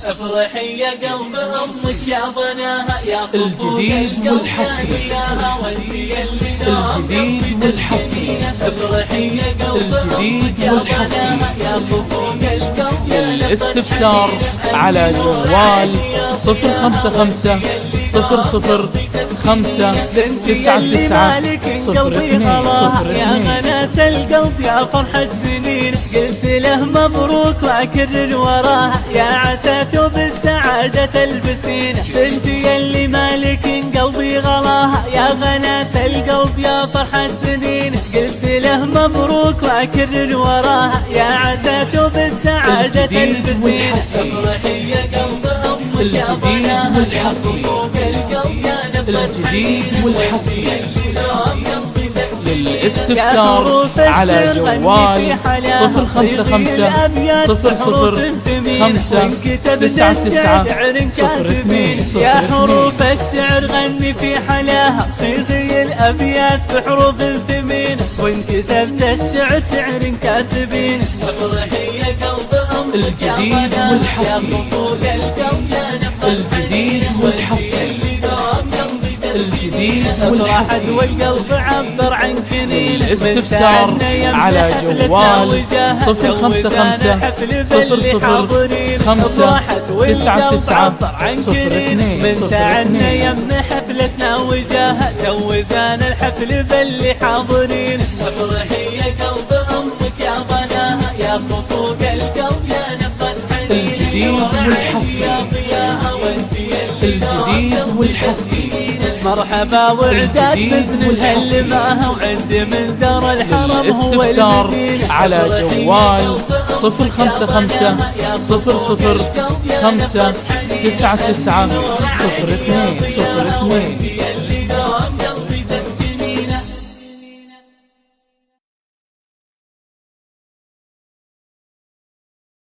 افرحي يا قلب امك يا بناها يا الجديد والحصري، الجديد والحصري، افرحي يا قلب الجديد والحصري. يا خفوق القلب. الاستفسار على جوال 055 00 5 99 02 يا غناة القلب يا فرحة سنين، قلت له مبروك واكرر وراها يا عسى ثوب السعادة تلبسين. بنتي اللي مالك قلبي غلاها يا غناة القلب يا فرحة سنين، قلت له مبروك واكرر وراها يا عسى ثوب السعادة تلبسين. افرحي يا قلب امك يا بناها يا خفوق القلب يا الجديد والحصري. للاستفسار على جوال 055 00 5 99 02 يا حروف الشعر غني في حلاها، صيغي الابيات بحروف ثمين، وان كتبت الشعر شعر كاتبين. افرحي يا قلب امك الجديد والحصري، الجديد والحصري، الجديد والحصري. والقلب عبر عن كنين. الاستفسار على جوال 055 00 5 99 02 من تعنا يم حفلتنا وجاها جوزان الحفل باللي حاضرين. افرحي يا قلب امك يا بناها يا خفوق القلب يا نفس حنين. الجديد والحصري، الجديد والحصري. مرحبا وعداد بزن الهلماها وعند من زار الحرم هو الاستفسار على جوال 055 00 5 99 02 02.